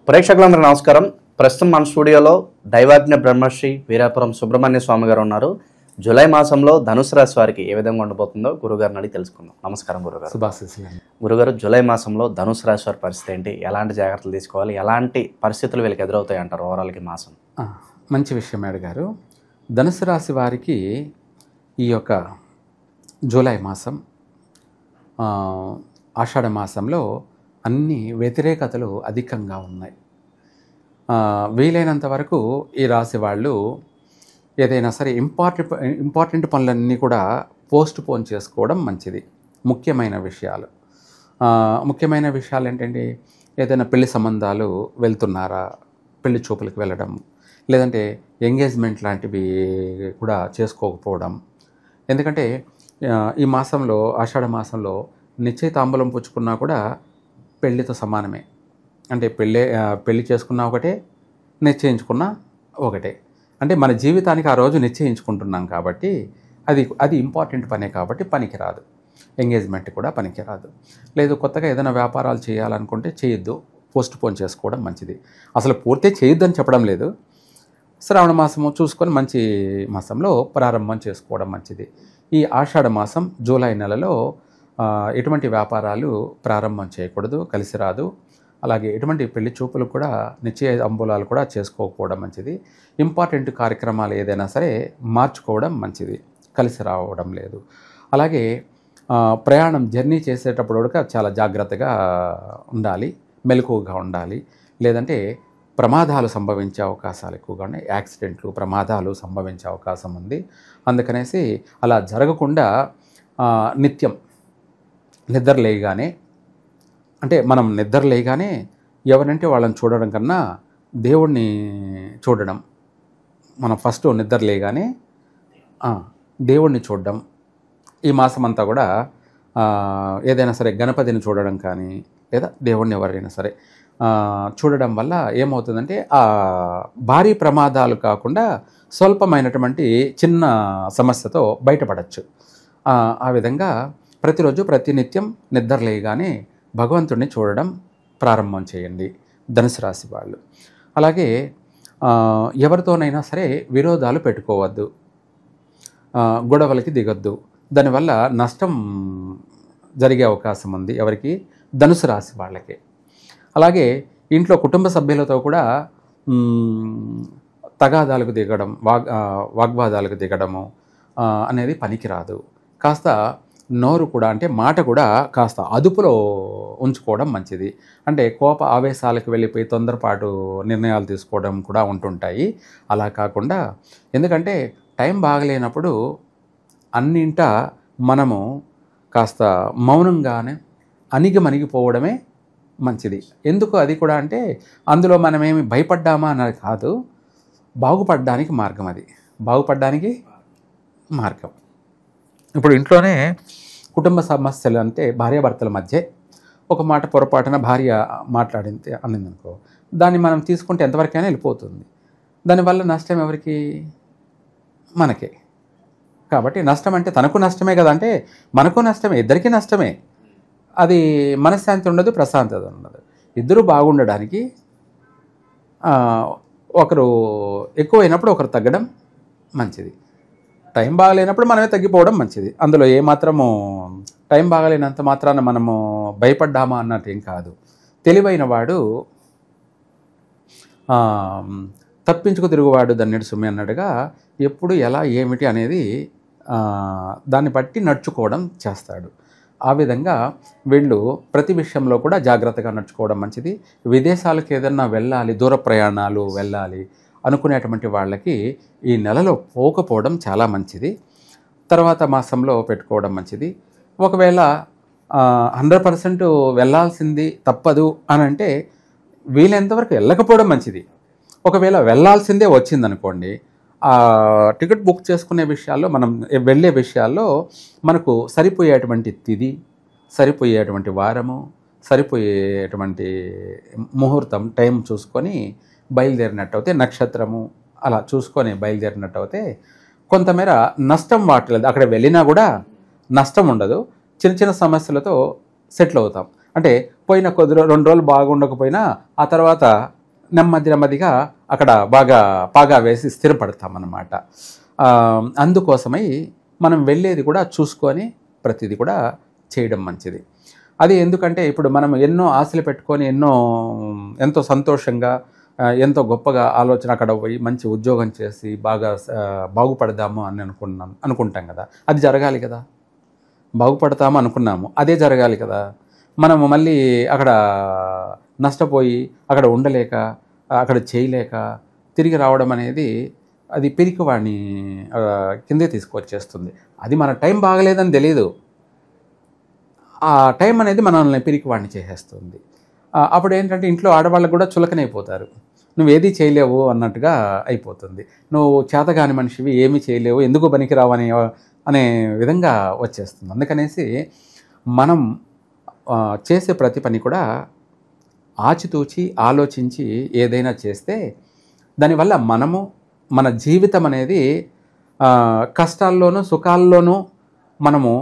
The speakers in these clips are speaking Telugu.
ప్రేక్షకులందరూ నమస్కారం. ప్రస్తుతం మన స్టూడియోలో దైవాజ్ఞ బ్రహ్మశ్రీ వీరాపురం సుబ్రహ్మణ్య స్వామి గారు ఉన్నారు. జూలై మాసంలో ధనుసు రాశి వారికి ఏ విధంగా ఉండబోతుందో గురుగారిని అడిగి తెలుసుకుందాం. నమస్కారం గురుగారు. గురుగారు, జూలై మాసంలో ధనుసు రాశి వారి పరిస్థితి ఏంటి? ఎలాంటి జాగ్రత్తలు తీసుకోవాలి? ఎలాంటి పరిస్థితులు వీళ్ళకి ఎదురవుతాయి అంటారు ఓవరాల్కి మాసం? మంచి విషయం అడిగారు. ధనుసు రాశి వారికి ఈ యొక్క జూలై మాసం, ఆషాఢ మాసంలో అన్ని వ్యతిరేకతలు అధికంగా ఉన్నాయి. వీలైనంత వరకు ఈ రాశి వాళ్ళు ఏదైనా సరే ఇంపార్టెంట్ పనులన్నీ కూడా పోస్ట్ పోన్ చేసుకోవడం మంచిది. ముఖ్యమైన విషయాలు ఏంటంటే, ఏదైనా పెళ్లి సంబంధాలు వెళ్తున్నారా, పెళ్లి చూపులకు వెళ్ళడం, లేదంటే ఎంగేజ్మెంట్ లాంటివి కూడా చేసుకోకపోవడం. ఎందుకంటే ఈ మాసంలో, ఆషాఢ మాసంలో నిశ్చయితాంబూలం పుచ్చుకున్నా కూడా పెళ్ళితో సమానమే. అంటే పెళ్ళి చేసుకున్నా ఒకటే, నిశ్చయించుకున్నా ఒకటే. అంటే మన జీవితానికి ఆ రోజు నిశ్చయించుకుంటున్నాం కాబట్టి అది ఇంపార్టెంట్ పనే కాబట్టి పనికిరాదు. ఎంగేజ్మెంట్ కూడా పనికిరాదు. లేదు కొత్తగా ఏదైనా వ్యాపారాలు చేయాలనుకుంటే చేయొద్దు, పోస్ట్ పోన్ చేసుకోవడం మంచిది. అసలు పూర్తి చేయొద్దని చెప్పడం లేదు. శ్రావణ మాసము చూసుకొని మంచి మాసంలో ప్రారంభం చేసుకోవడం మంచిది. ఈ ఆషాఢ మాసం జూలై నెలలో ఎటువంటి వ్యాపారాలు ప్రారంభం చేయకూడదు, కలిసి రాదు. అలాగే ఎటువంటి పెళ్లి చూపులు కూడా, నిశ్చయ అంబూలాలు కూడా చేసుకోకపోవడం మంచిది. ఇంపార్టెంట్ కార్యక్రమాలు ఏదైనా సరే మార్చుకోవడం మంచిది, కలిసి రావడం లేదు. అలాగే ప్రయాణం, జర్నీ చేసేటప్పుడు కూడా చాలా జాగ్రత్తగా ఉండాలి, మెలకువగా ఉండాలి. లేదంటే ప్రమాదాలు సంభవించే అవకాశాలు ఎక్కువగా ఉన్నాయి. యాక్సిడెంట్లు, ప్రమాదాలు సంభవించే అవకాశం ఉంది. అందుకనేసి అలా జరగకుండా నిత్యం మనం నిద్ర లేయగానే ఎవరంటే వాళ్ళని చూడడం కన్నా దేవుణ్ణి చూడడం. మనం ఫస్ట్ నిద్ర లేయగానే దేవుణ్ణి చూడడం. ఈ మాసం అంతా కూడా ఏదైనా సరే గణపతిని చూడడం కానీ, లేదా దేవుణ్ణి ఎవరైనా సరే చూడడం వల్ల ఏమవుతుందంటే భారీ ప్రమాదాలు కాకుండా స్వల్పమైనటువంటి చిన్న సమస్యతో బయటపడవచ్చు. ఆ విధంగా ప్రతిరోజు ప్రతినిత్యం నిద్ర లేయగానే భగవంతుడిని చూడడం ప్రారంభం చేయండి ధనుసు రాశి వాళ్ళు. అలాగే ఎవరితోనైనా సరే విరోధాలు పెట్టుకోవద్దు, గొడవలకి దిగొద్దు. దానివల్ల నష్టం జరిగే అవకాశం ఉంది ఎవరికి? ధనుసు రాశి వాళ్ళకి. అలాగే ఇంట్లో కుటుంబ సభ్యులతో కూడా తగాదాలకు దిగడం, వాగ్వాదాలకు దిగడము అనేది పనికిరాదు. కాస్త నోరు కూడా, అంటే మాట కూడా కాస్త అదుపులో ఉంచుకోవడం మంచిది. అంటే కోప ఆవేశాలకు వెళ్ళిపోయి తొందరపాటు నిర్ణయాలు తీసుకోవడం కూడా ఉంటుంటాయి. అలా కాకుండా, ఎందుకంటే టైం బాగలేనప్పుడు అన్నింట మనము కాస్త మౌనంగానే అణిగిపోవడమే మంచిది. ఎందుకు అది కూడా అంటే, అందులో మనమేమి భయపడ్డామా అన్నది కాదు, బాగుపడడానికి మార్గం. అది బాగుపడడానికి మార్గం. ఇప్పుడు ఇంట్లోనే కుటుంబ సమస్యలు అంటే భార్యాభర్తల మధ్య ఒక మాట పొరపాటున భార్య అనిందనుకో, దాన్ని మనం తీసుకుంటే ఎంతవరకైనా వెళ్ళిపోతుంది. దానివల్ల నష్టం ఎవరికి? మనకే. కాబట్టి నష్టం అంటే తనకు నష్టమే కదా, అంటే మనకు నష్టమే, ఇద్దరికీ నష్టమే. అది మనశ్శాంతి ఉండదు, ప్రశాంతత ఉండదు. ఇద్దరు బాగుండడానికి ఒకరు ఎక్కువైనప్పుడు ఒకరు తగ్గడం మంచిది. టైం బాగలేనప్పుడు మనమే తగ్గిపోవడం మంచిది. అందులో ఏమాత్రము టైం బాగలేనంత మాత్రాన మనము భయపడ్డామా అన్నట్టు ఏం కాదు. తెలివైన వాడు తప్పించుకు తిరుగువాడు దన్నెడు సుమ్మి అన్నట్టుగా ఎప్పుడు ఎలా ఏమిటి అనేది దాన్ని బట్టి నడుచుకోవడం చేస్తాడు. ఆ విధంగా వీళ్ళు ప్రతి విషయంలో కూడా జాగ్రత్తగా నడుచుకోవడం మంచిది. విదేశాలకు ఏదన్నా వెళ్ళాలి, దూర ప్రయాణాలు వెళ్ళాలి అనుకునేటువంటి వాళ్ళకి ఈ నెలలో పోకపోవడం చాలా మంచిది. తర్వాత మాసంలో పెట్టుకోవడం మంచిది. ఒకవేళ 100% వెళ్ళాల్సింది తప్పదు అని అంటే వీలైనంతవరకు వెళ్ళకపోవడం మంచిది. ఒకవేళ వెళ్ళాల్సిందే వచ్చిందనుకోండి, టికెట్ బుక్ చేసుకునే విషయాల్లో, మనం వెళ్ళే విషయాల్లో మనకు సరిపోయేటువంటి తిథి, సరిపోయేటువంటి వారము, సరిపోయేటువంటి ముహూర్తం, టైం చూసుకొని బయలుదేరినట్టయితే, నక్షత్రము అలా చూసుకొని బయలుదేరినట్టయితే కొంతమేర నష్టం వాటలేదు. అక్కడ వెళ్ళినా కూడా నష్టం ఉండదు. చిన్న చిన్న సమస్యలతో సెటిల్ అవుతాం. అంటే పోయిన 2 రోజులు బాగుండకపోయినా ఆ తర్వాత నెమ్మదిగా అక్కడ బాగా పాగా వేసి స్థిరపడతామన్నమాట. అందుకోసమై మనం వెళ్ళేది కూడా చూసుకొని ప్రతిదీ కూడా చేయడం మంచిది. అది ఎందుకంటే ఇప్పుడు మనం ఎన్నో ఆశలు పెట్టుకొని ఎంతో సంతోషంగా ఎంతో గొప్పగా ఆలోచన అక్కడ పోయి మంచి ఉద్యోగం చేసి బాగా బాగుపడదాము అని అనుకుంటాం కదా, అది జరగాలి కదా. బాగుపడతాము అనుకున్నాము, అదే జరగాలి కదా. మనము మళ్ళీ అక్కడ నష్టపోయి అక్కడ ఉండలేక అక్కడ చేయలేక తిరిగి రావడం అనేది అది పిరికివాడిని కిందే తీసుకొచ్చేస్తుంది. అది మన టైం బాగలేదని తెలియదు, ఆ టైం అనేది మనల్ని పిరికివాడిని చేసేస్తుంది. అప్పుడు ఏంటంటే ఇంట్లో ఆడవాళ్ళకు కూడా చులకనైపోతారు, నువ్వేదీ చేయలేవు అన్నట్టుగా అయిపోతుంది. నువ్వు చేతగాని మనిషివి, ఏమీ చేయలేవు, ఎందుకు పనికిరావు అనే విధంగా వచ్చేస్తుంది. అందుకనేసి మనం చేసే ప్రతి పని కూడా ఆచితూచి ఆలోచించి ఏదైనా చేస్తే దానివల్ల మన జీవితం అనేది కష్టాల్లోనూ సుఖాల్లోనూ మనము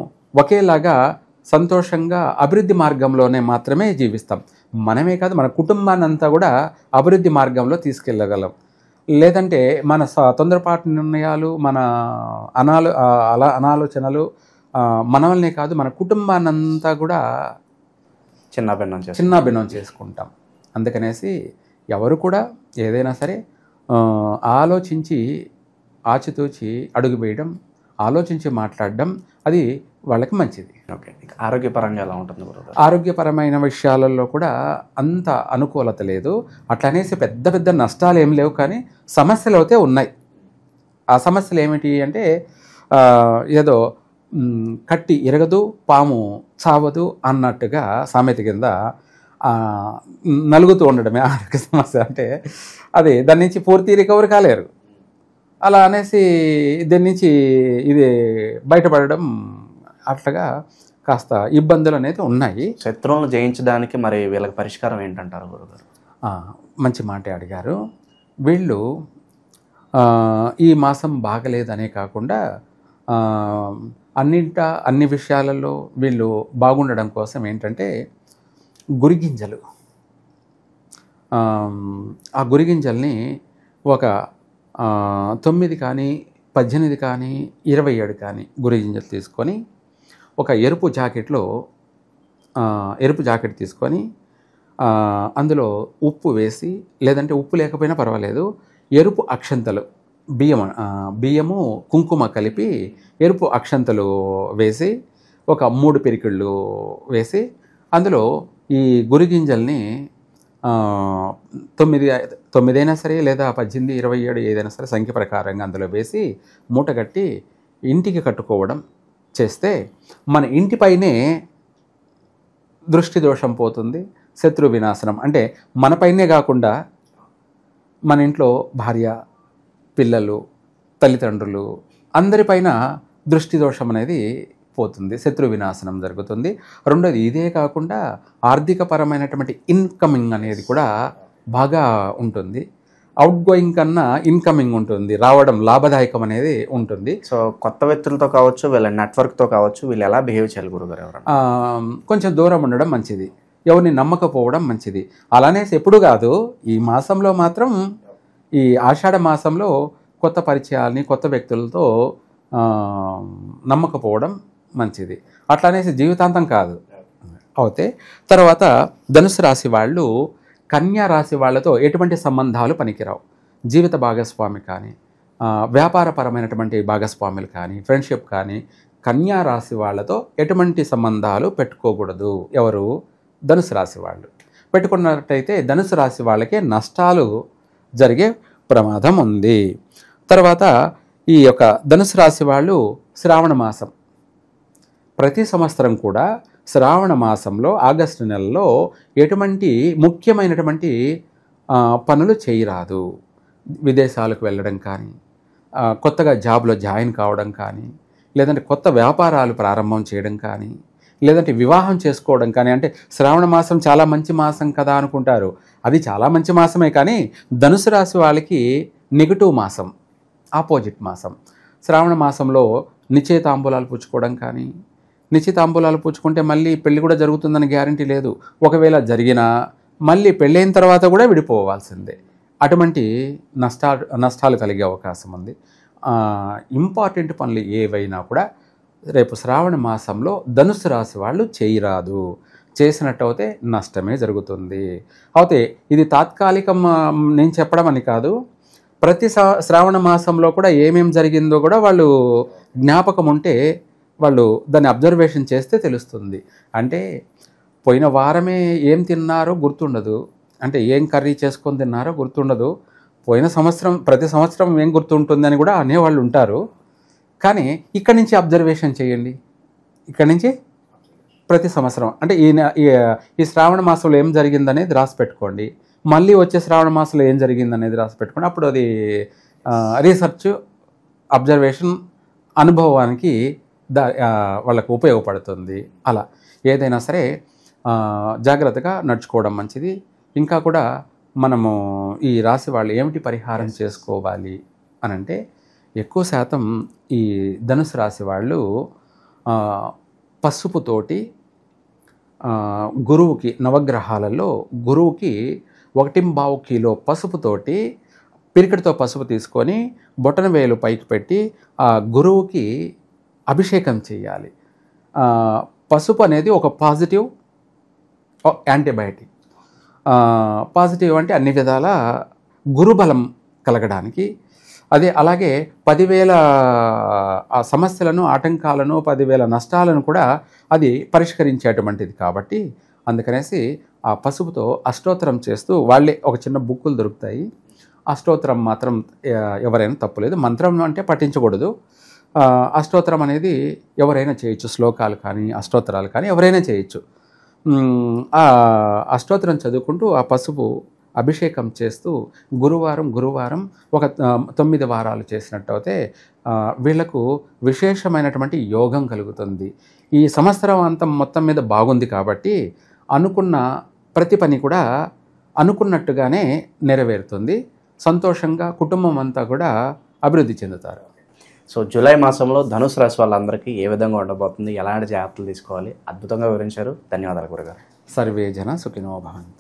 ఒకేలాగా సంతోషంగా అభివృద్ధి మార్గంలోనే మాత్రమే జీవిస్తాం. మనమే కాదు, మన కుటుంబాన్ని అంతా కూడా అభివృద్ధి మార్గంలో తీసుకెళ్ళగలం. లేదంటే మన తొందరపాటు నిర్ణయాలు, మన అనాలోచనలు మనల్నే కాదు మన కుటుంబాన్ని అంతా కూడా చిన్నాభిన్నం చేసుకుంటాం. అందుకనేసి ఎవరు కూడా ఏదైనా సరే ఆలోచించి ఆచితూచి అడుగు వేయడం, ఆలోచించి మాట్లాడడం అది వాళ్ళకి మంచిది. ఓకే, ఆరోగ్యపరంగా ఎలా ఉంటుంది గురుగారు? ఆరోగ్యపరమైన విషయాలలో కూడా అంత అనుకూలత లేదు. అట్లనేసి పెద్ద పెద్ద నష్టాలు ఏం లేవు, కానీ సమస్యలు అయితే ఉన్నాయి. ఆ సమస్యలు ఏమిటి అంటే ఏదో కట్టి ఎరగదు పాము చావదు అన్నట్టుగా సామెత కింద నలుగుతూ ఉండడమే ఆరోగ్య సమస్య. అంటే అది దాని నుంచి పూర్తి రికవర్ కాలేరు. అలా అనేసి దీని నుంచి ఇది బయటపడడం అట్లాగా కాస్త ఇబ్బందులు అనేది ఉన్నాయి. శత్రువులను జయించడానికి మరి వీళ్ళకి పరిష్కారం ఏంటంటారు గురుగారు? మంచి మాట అడిగారు. వీళ్ళు ఈ మాసం బాగలేదనే కాకుండా అన్ని విషయాలలో వీళ్ళు బాగుండడం కోసం ఏంటంటే గురిగింజలు, ఆ గురిగింజల్ని ఒక 9 కానీ 18 కానీ 27 కానీ గురిగింజలు తీసుకొని ఒక ఎరుపు జాకెట్ తీసుకొని అందులో ఉప్పు వేసి, లేదంటే ఉప్పు లేకపోయినా పర్వాలేదు, ఎరుపు అక్షంతలు బియ్యము కుంకుమ కలిపి ఎరుపు అక్షంతలు వేసి ఒక 3 పిరికిళ్ళు వేసి అందులో ఈ గురిగింజల్ని 9 అయినా సరే లేదా 18, 27 ఏదైనా సరే సంఖ్య ప్రకారంగా అందులో వేసి మూటగట్టి ఇంటికి కట్టుకోవడం చేస్తే మన ఇంటిపైనే దృష్టి దోషం పోతుంది, శత్రు వినాశనం. అంటే మనపైనే కాకుండా మన ఇంట్లో భార్య, పిల్లలు, తల్లిదండ్రులు అందరిపైన దృష్టి దోషం అనేది పోతుంది, శత్రు వినాశనం జరుగుతుంది. రెండోది ఇదే కాకుండా ఆర్థికపరమైనటువంటి ఇన్కమింగ్ అనేది కూడా బాగా ఉంటుంది. అవుట్ గోయింగ్ కన్నా ఇన్కమింగ్ ఉంటుంది, రావడం లాభదాయకం అనేది ఉంటుంది. సో కొత్త వ్యక్తులతో కావచ్చు, వీళ్ళ నెట్వర్క్తో కావచ్చు, వీళ్ళు ఎలా బిహేవ్ చేయాలి గురుగారు? ఎవరైనా కొంచెం దూరం ఉండడం మంచిది, ఎవరిని నమ్మకపోవడం మంచిది. అలానే ఎప్పుడు కాదు, ఈ మాసంలో మాత్రం, ఈ ఆషాఢ మాసంలో కొత్త పరిచయాల్ని కొత్త వ్యక్తులతో నమ్మకపోవడం మంచిది. అట్లా అనేసి జీవితాంతం కాదు. అయితే తర్వాత ధనుసు రాశి వాళ్ళు కన్యా రాశి వాళ్ళతో ఎటువంటి సంబంధాలు పనికిరావు. జీవిత భాగస్వామి కానీ, వ్యాపారపరమైనటువంటి భాగస్వాములు కానీ, ఫ్రెండ్షిప్ కానీ కన్యా రాశి వాళ్ళతో ఎటువంటి సంబంధాలు పెట్టుకోకూడదు. ఎవరు? ధనుసు రాశి వాళ్ళు. పెట్టుకున్నట్టయితే ధనుసు రాశి వాళ్ళకే నష్టాలు జరిగే ప్రమాదం ఉంది. తర్వాత ఈ యొక్క ధనుసు రాశి వాళ్ళు శ్రావణ మాసం, ప్రతి సంవత్సరం కూడా శ్రావణ మాసంలో ఆగస్టు నెలలో ఎటువంటి ముఖ్యమైనటువంటి పనులు చేయరాదు. విదేశాలకు వెళ్ళడం కానీ, కొత్తగా జాబ్లో జాయిన్ కావడం కానీ, లేదంటే కొత్త వ్యాపారాలు ప్రారంభం చేయడం కానీ, లేదంటే వివాహం చేసుకోవడం కానీ. అంటే శ్రావణ మాసం చాలా మంచి మాసం కదా అనుకుంటారు, అది చాలా మంచి మాసమే, కానీ ధనుసు రాశి వాళ్ళకి నెగిటివ్ మాసం, ఆపోజిట్ మాసం. శ్రావణ మాసంలో నిశ్చయితాంబూలాలు పుచ్చుకోవడం కానీ, నిశ్చితాంబూలాలు పుచ్చుకుంటే మళ్ళీ పెళ్ళి కూడా జరుగుతుందని గ్యారంటీ లేదు. ఒకవేళ జరిగినా మళ్ళీ పెళ్ళైన తర్వాత కూడా విడిపోవాల్సిందే. అటువంటి నష్టాలు కలిగే అవకాశం ఉంది. ఇంపార్టెంట్ పనులు ఏవైనా కూడా రేపు శ్రావణ మాసంలో ధనుసు రాశి వాళ్ళు చేయరాదు. చేసినట్టయితే నష్టమే జరుగుతుంది. అయితే ఇది తాత్కాలికం నేను చెప్పడం అని కాదు, ప్రతి శ్రావణ మాసంలో కూడా ఏమేం జరిగిందో కూడా వాళ్ళు జ్ఞాపకం ఉంటే వాళ్ళు దాన్ని అబ్జర్వేషన్ చేస్తే తెలుస్తుంది. అంటే పోయిన వారమే ఏం తిన్నారో గుర్తుండదు, అంటే ఏం కర్రీ చేసుకొని తిన్నారో గుర్తుండదు, పోయిన సంవత్సరం ప్రతి సంవత్సరం ఏం గుర్తుంటుందని కూడా అనేవాళ్ళు ఉంటారు. కానీ ఇక్కడి నుంచి అబ్జర్వేషన్ చేయండి, ఇక్కడి నుంచి ప్రతి సంవత్సరం అంటే ఈ శ్రావణ మాసంలో ఏం జరిగిందనేది రాసి పెట్టుకోండి, మళ్ళీ వచ్చే శ్రావణ మాసంలో ఏం జరిగిందనేది రాసి పెట్టుకోండి. అప్పుడు అది రీసెర్చ్, అబ్జర్వేషన్, అనుభవానికి వాళ్ళకు ఉపయోగపడుతుంది. అలా ఏదైనా సరే జాగ్రత్తగా నడుచుకోవడం మంచిది. ఇంకా కూడా మనము ఈ రాశి వాళ్ళు ఏమిటి పరిహారం చేసుకోవాలి అని అంటే, ఎక్కువ శాతం ఈ ధనుసు రాశి వాళ్ళు పసుపుతోటి గురువుకి, నవగ్రహాలలో గురువుకి 1.25 కిలో పసుపుతోటి, పిరికెడితో పసుపు తీసుకొని బొటన వేలు పైకి పెట్టి ఆ గురువుకి అభిషేకం చేయాలి. పసుపు అనేది ఒక పాజిటివ్ యాంటీబయాటిక్. పాజిటివ్ అంటే అన్ని విధాల గురుబలం కలగడానికి. అలాగే 10,000 సమస్యలను, ఆటంకాలను, 10,000 నష్టాలను కూడా అది పరిష్కరించేటువంటిది. కాబట్టి అందుకనేసి ఆ పసుపుతో అష్టోత్తరం చేస్తూ, వాళ్ళే ఒక చిన్న బుక్కులు దొరుకుతాయి, అష్టోత్తరం మాత్రం ఎవరైనా తప్పులేదు, మంత్రం అంటే పఠించకూడదు. అష్టోత్తరం అనేది ఎవరైనా చేయొచ్చు, శ్లోకాలు కానీ అష్టోత్తరాలు కానీ ఎవరైనా చేయొచ్చు. ఆ అష్టోత్తరం చదువుకుంటూ ఆ పసుపు అభిషేకం చేస్తూ గురువారం ఒక 9 వారాలు చేసినట్టయితే వీళ్లకు విశేషమైనటువంటి యోగం కలుగుతుంది. ఈ సంవత్సరం అంతా మొత్తం మీద బాగుంది కాబట్టి అనుకున్న ప్రతి పని కూడా అనుకున్నట్టుగానే నెరవేరుతుంది. సంతోషంగా కుటుంబం అంతా కూడా అభివృద్ధి చెందుతారు. సో జూలై మాసంలో ధనుసు రాశి వాళ్ళందరికీ ఏ విధంగా ఉండబోతుంది, ఎలాంటి జాగ్రత్తలు తీసుకోవాలి, అద్భుతంగా వివరించారు. ధన్యవాదాలు గురుగారు. సర్వే జన సుఖినో భవంతు.